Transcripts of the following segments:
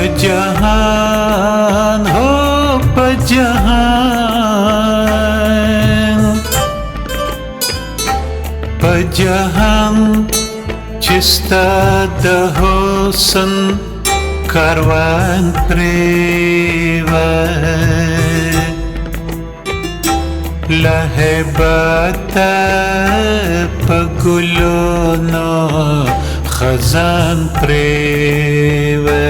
Pajahaan ho pajahaan, pajahaan cista dahosan karwan prewa, lahebata pagulono khazan prewa.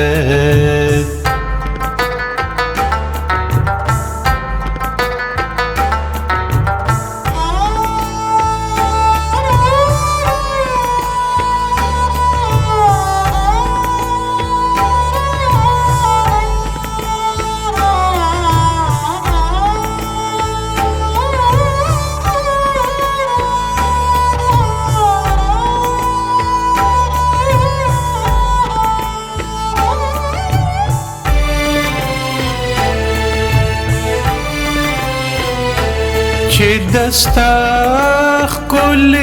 چې دستاخ کل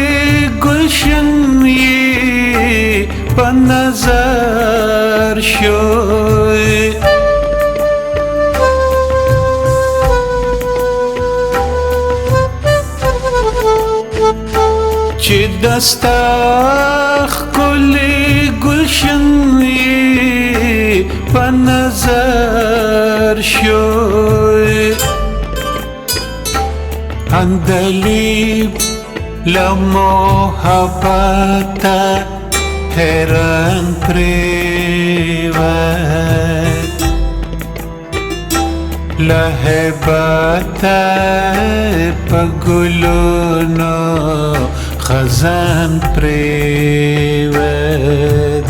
گلشن یې په نظر شوی، چې دستاخ کل گلشن یې په نظر شوی، اندلیب لمحبتا حیران پریوت، لهبتا پگلونو خزان پریوت.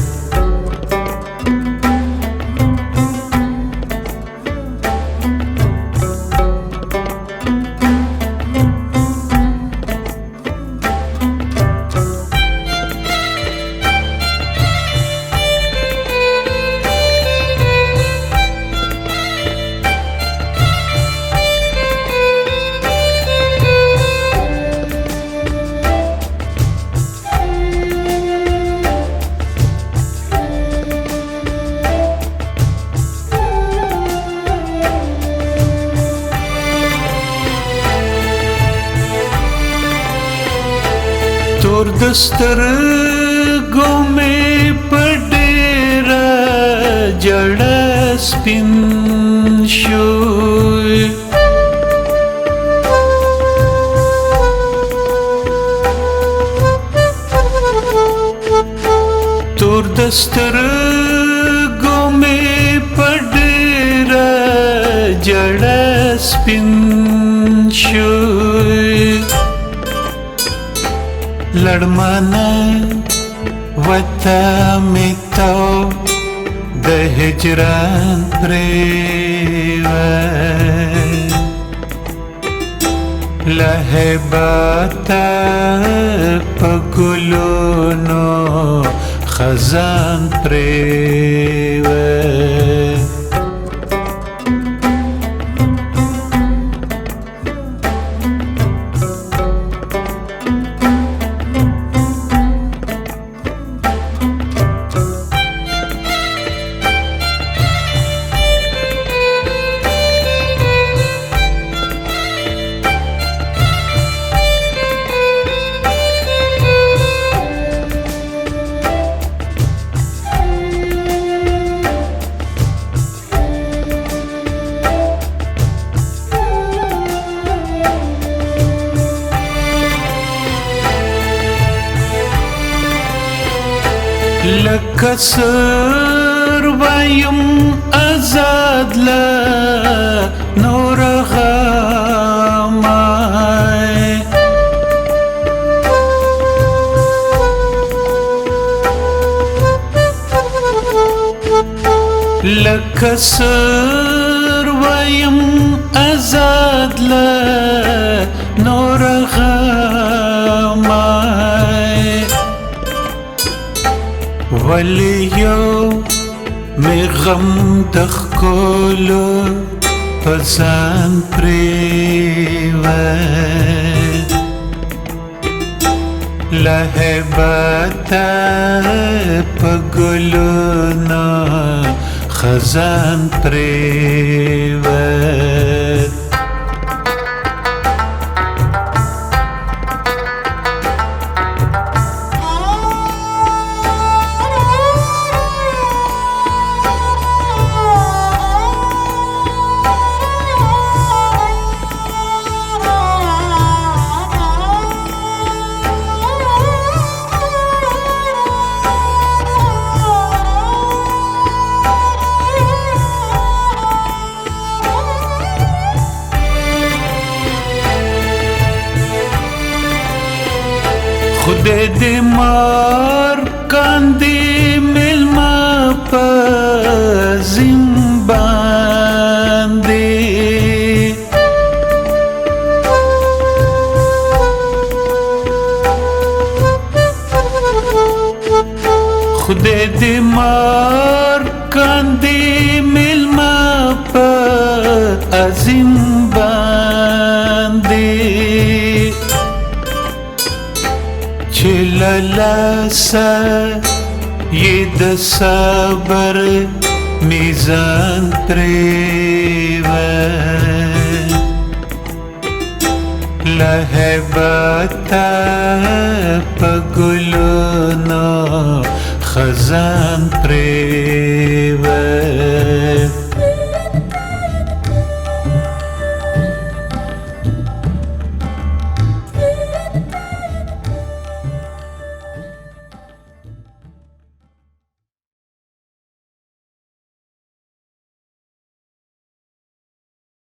تور دسترګو مې په ډېره جړه سپین شوی، تور دسترګو مې په ډېره جړه سپین شوی، لړمانه وطا می تو د هجران پریوت، لهبتا پگلونو خزان پریوت. لکه سروایم آزاد له نور غمای، لکه سروایم آزاد له نور غمای، ولی یو می غم دخکولو پزان پریوت، لهبتا پگلونا خزان پریوت خدای دې مار کاندې ملما په زم باندې خدای دې مار کاندې ملما په زم باندې چللاسا یہ د صبر میزان پریوت لهبتا پگلونو خزان پریوت